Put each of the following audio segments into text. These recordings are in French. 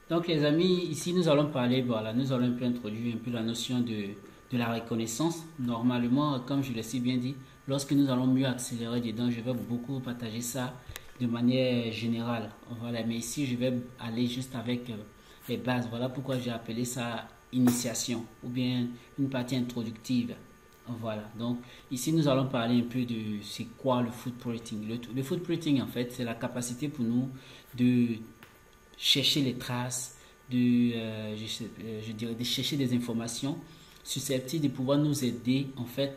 Donc les amis, ici nous allons parler, voilà, nous allons un peu introduire un peu la notion de la reconnaissance. Normalement, comme je l'ai si bien dit, lorsque nous allons mieux accélérer dedans, je vais beaucoup partager ça de manière générale. Voilà, mais ici je vais aller juste avec les bases. Voilà pourquoi j'ai appelé ça initiation ou bien une partie introductive. Voilà, donc ici nous allons parler un peu de c'est quoi le footprinting. Le footprinting en fait, c'est la capacité pour nous de chercher les traces, je dirais, de chercher des informations susceptibles de pouvoir nous aider en fait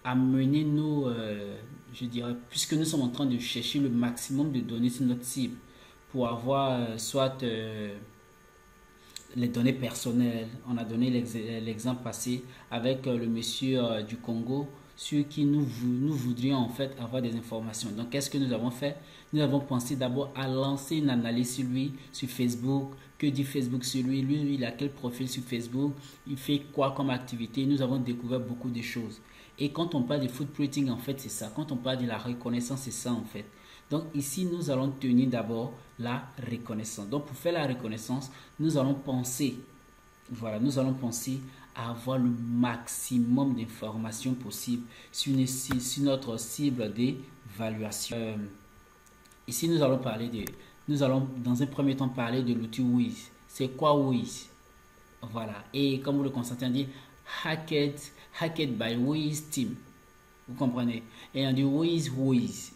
à mener nos, je dirais, puisque nous sommes en train de chercher le maximum de données sur notre cible pour avoir soit les données personnelles. On a donné l'exemple passé avec le monsieur du Congo sur qui nous voudrions en fait avoir des informations. Donc qu'est-ce que nous avons fait? Nous avons pensé d'abord à lancer une analyse sur lui, sur Facebook. Que dit Facebook sur lui? Lui, il a quel profil sur Facebook? Il fait quoi comme activité? Nous avons découvert beaucoup de choses. Et quand on parle de footprinting, en fait, c'est ça. Quand on parle de la reconnaissance, c'est ça, en fait. Donc ici, nous allons tenir d'abord la reconnaissance. Donc pour faire la reconnaissance, nous allons penser, voilà, nous allons penser à avoir le maximum d'informations possibles sur notre cible d'évaluation. Ici, nous allons dans un premier temps parler de l'outil Wiz. C'est quoi Wiz? Voilà. Et comme vous le constatez, on dit Hacked by Wiz Team. Vous comprenez? Et on dit Wiz. Wiz.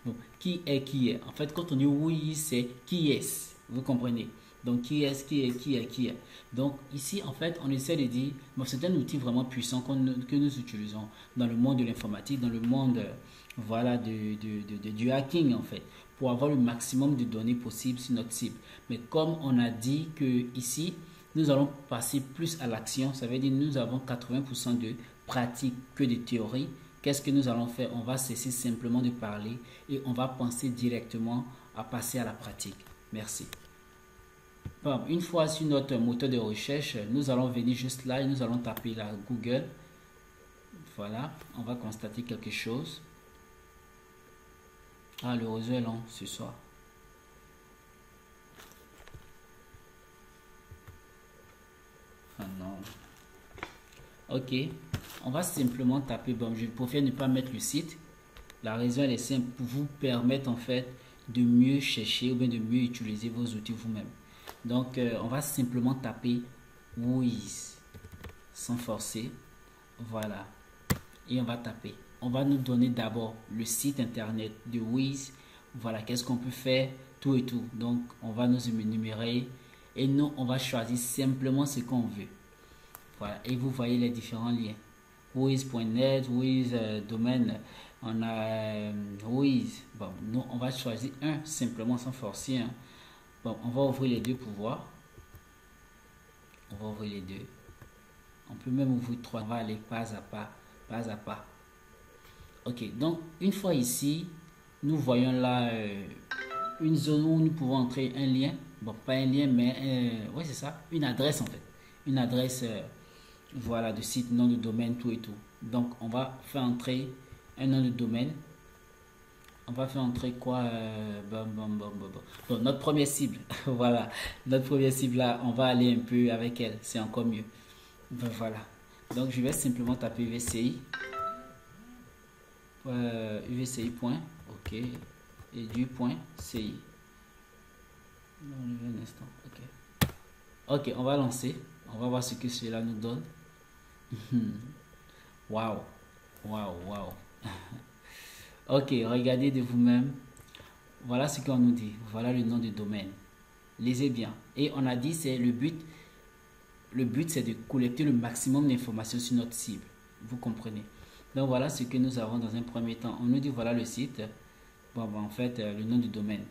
Bon, qui est? En fait, quand on dit Wiz, c'est qui est? Vous comprenez? Donc, qui est? Donc, ici, en fait, on essaie de dire, bon, c'est un outil vraiment puissant que nous utilisons dans le monde de l'informatique, dans le monde, voilà, du hacking, en fait, pour avoir le maximum de données possibles sur notre cible. Mais comme on a dit que ici, nous allons passer plus à l'action, ça veut dire nous avons 80% de pratique que de théorie. Qu'est-ce que nous allons faire? On va cesser simplement de parler et on va penser directement à passer à la pratique. Merci. Bon, une fois sur notre moteur de recherche, nous allons venir juste là et nous allons taper la Google. Voilà, on va constater quelque chose. Ah, le réseau est long ce soir. Ah non. Ok, on va simplement taper. Bon, je préfère ne pas mettre le site. La raison elle est simple pour vous permettre en fait de mieux chercher ou bien de mieux utiliser vos outils vous-même. Donc, on va simplement taper Wiz sans forcer. Voilà. Et on va taper. On va nous donner d'abord le site internet de Wiz. Voilà, qu'est-ce qu'on peut faire, tout et tout. Donc, on va nous énumérer et nous, on va choisir simplement ce qu'on veut. Voilà, et vous voyez les différents liens. Wiz.net, Wiz domaine, on a Wiz. Bon, nous, on va choisir un simplement sans forcer. Hein. Bon, on va ouvrir les deux pour voir. On va ouvrir les deux. On peut même ouvrir trois. On va aller pas à pas, pas à pas. Ok, donc une fois ici, nous voyons là une zone où nous pouvons entrer un lien. Bon, pas un lien, mais oui, c'est ça, une adresse en fait. Une adresse, voilà, de site, nom de domaine, tout et tout. Donc, on va faire entrer un nom de domaine. On va faire entrer quoi bon, notre première cible, voilà. Notre première cible là, on va aller un peu avec elle, c'est encore mieux. Ben, voilà. Donc, je vais simplement taper VCI. UVCI. Ok. Et du point CI. Un instant. Ok. Ok, on va lancer. On va voir ce que cela nous donne. Waouh. Waouh. Ok, regardez de vous-même. Voilà ce qu'on nous dit. Voilà le nom du domaine. Lisez bien. Et on a dit c'est le but. Le but c'est de collecter le maximum d'informations sur notre cible. Vous comprenez? Donc voilà ce que nous avons dans un premier temps. On nous dit voilà le site. Bon, en fait, le nom du domaine.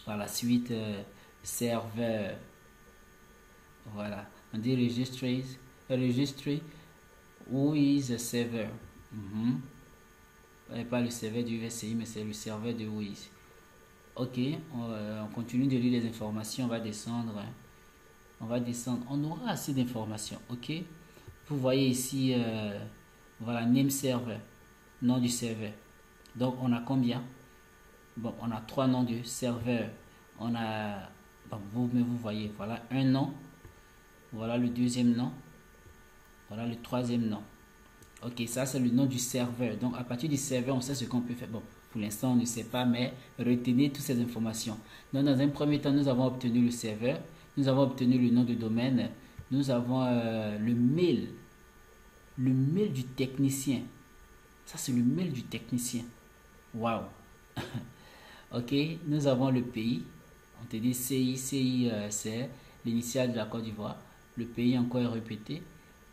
Voilà, suite serveur. Voilà. On dit registry. Who is a server? Pas le serveur du VCI, mais c'est le serveur de Wiz. Ok, on continue de lire les informations. On va descendre. On aura assez d'informations. Ok. Vous voyez ici, voilà, name server, nom du serveur. Donc, on a combien? Bon, on a trois noms de serveur. On a, bon, vous voyez, voilà un nom, voilà le deuxième nom, voilà le troisième nom. Ok, ça c'est le nom du serveur. Donc à partir du serveur, on sait ce qu'on peut faire. Bon, pour l'instant, on ne sait pas, mais retenez toutes ces informations. Donc dans un premier temps, nous avons obtenu le serveur, nous avons obtenu le nom de domaine, nous avons le mail du technicien. Ça c'est le mail du technicien. Waouh. Ok, nous avons le pays. On te dit CI, c'est l'initiale de la Côte d'Ivoire. Le pays encore est répété.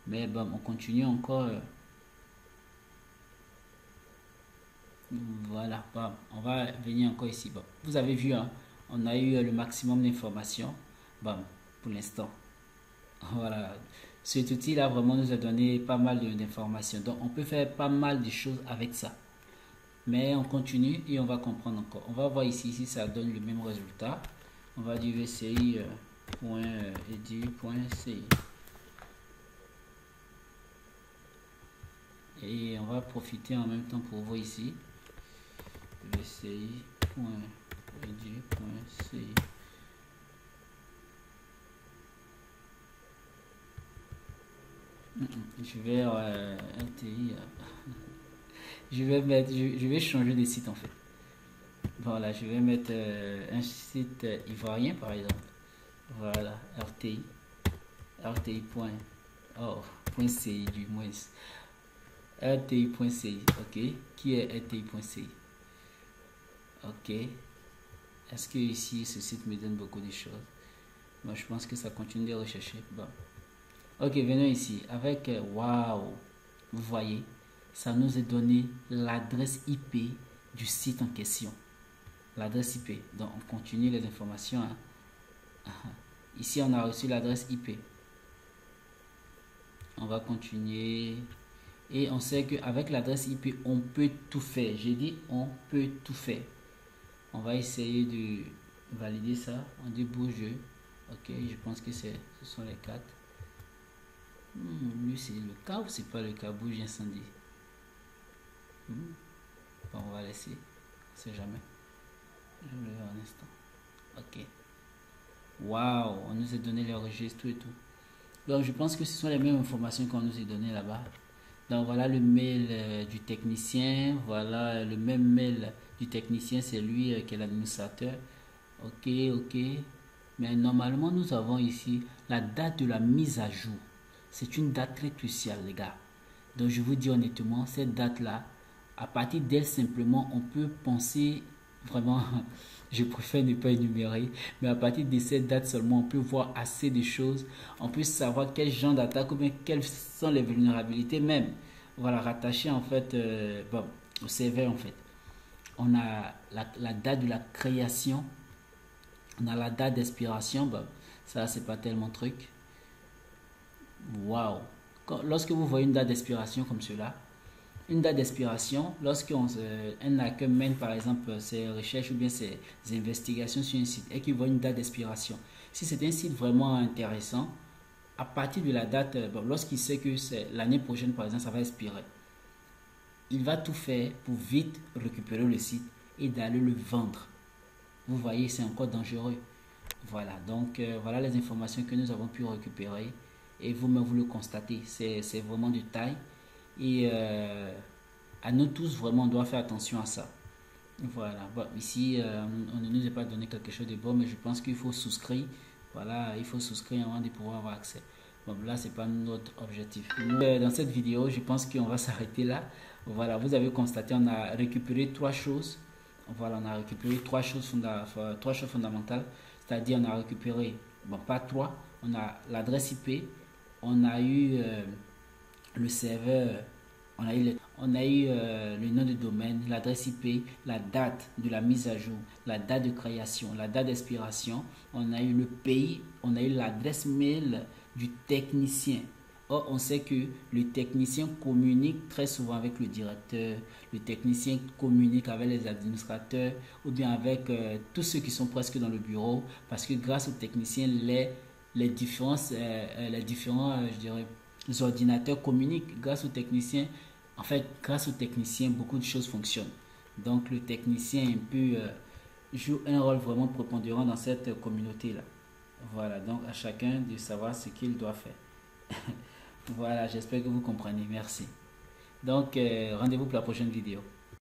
Mais bon, on continue encore. Voilà, bon, on va venir encore ici. Bon, vous avez vu, hein, on a eu le maximum d'informations. Bon, pour l'instant. Voilà. Cet outil-là vraiment nous a donné pas mal d'informations. Donc, on peut faire pas mal de choses avec ça. Mais on continue et on va comprendre encore. On va voir ici si ça donne le même résultat. On va dire vci.edu.ci. Et on va profiter en même temps pour voir ici. vci.edu.ci. Je vais LTI. Je vais changer de site en fait. Voilà, je vais mettre un site ivoirien par exemple. Voilà, RTI. RTI.ci du moins. RTI.ci, ok. Qui est RTI.ci? Ok. Est-ce que ici ce site me donne beaucoup de choses? Moi je pense que ça continue de rechercher. Bon. Ok, venons ici. Avec waouh, vous voyez, ça nous a donné l'adresse IP du site en question. L'adresse IP. Donc on continue les informations. Hein. Ici on a reçu l'adresse IP. On va continuer. Et on sait qu'avec l'adresse IP, on peut tout faire. J'ai dit on peut tout faire. On va essayer de valider ça. On dit bouge. Ok, je pense que ce sont les 4. Lui c'est le cas ou c'est pas le cas? Bouge incendie. Bon, on va laisser. On sait jamais. Je vais le voir un instant. Ok. Waouh, on nous a donné les registres et tout. Donc je pense que ce sont les mêmes informations qu'on nous a données là-bas. Donc voilà le mail du technicien. Voilà le même mail du technicien. C'est lui qui est l'administrateur. Ok, ok. Mais normalement nous avons ici la date de la mise à jour. C'est une date très cruciale les gars. Donc je vous dis honnêtement, cette date-là, à partir d'elle simplement, on peut penser vraiment, je préfère ne pas énumérer, mais à partir de cette date seulement, on peut voir assez de choses. On peut savoir quel genre d'attaque ou bien quelles sont les vulnérabilités même. Voilà, rattaché en fait bon, au serveur en fait. On a la date de la création, on a la date d'expiration, bon, ça c'est pas tellement truc. Waouh! Lorsque vous voyez une date d'expiration comme cela, une date d'expiration, lorsqu'un hacker mène par exemple ses recherches ou bien ses investigations sur un site et qu'il voit une date d'expiration, si c'est un site vraiment intéressant, à partir de la date, bon, lorsqu'il sait que c'est l'année prochaine par exemple ça va expirer, il va tout faire pour vite récupérer le site et d'aller le vendre. Vous voyez, c'est encore dangereux. Voilà, donc voilà les informations que nous avons pu récupérer. Et vous-même, vous le constatez, c'est vraiment de taille. Et à nous tous, vraiment, on doit faire attention à ça. Voilà, bon, ici, on ne nous a pas donné quelque chose de bon, mais je pense qu'il faut souscrire. Voilà, il faut souscrire avant de pouvoir avoir accès. Bon, là, c'est pas notre objectif. Dans cette vidéo, je pense qu'on va s'arrêter là. Voilà, vous avez constaté, on a récupéré 3 choses. Voilà, on a récupéré 3 choses fondamentales. C'est-à-dire, on a récupéré, bon, pas 3, on a l'adresse IP, on a eu le serveur, on a eu le nom de domaine, l'adresse IP, la date de la mise à jour, la date de création, la date d'expiration, on a eu le pays, on a eu l'adresse mail du technicien. Or, on sait que le technicien communique très souvent avec le directeur, le technicien communique avec les administrateurs ou bien avec tous ceux qui sont presque dans le bureau parce que grâce au technicien, les différents, je dirais, les ordinateurs communiquent grâce au technicien. En fait, grâce au technicien, beaucoup de choses fonctionnent. Donc, le technicien est un peu joue un rôle vraiment prépondérant dans cette communauté-là. Voilà, donc à chacun de savoir ce qu'il doit faire. Voilà, j'espère que vous comprenez. Merci. Donc, rendez-vous pour la prochaine vidéo.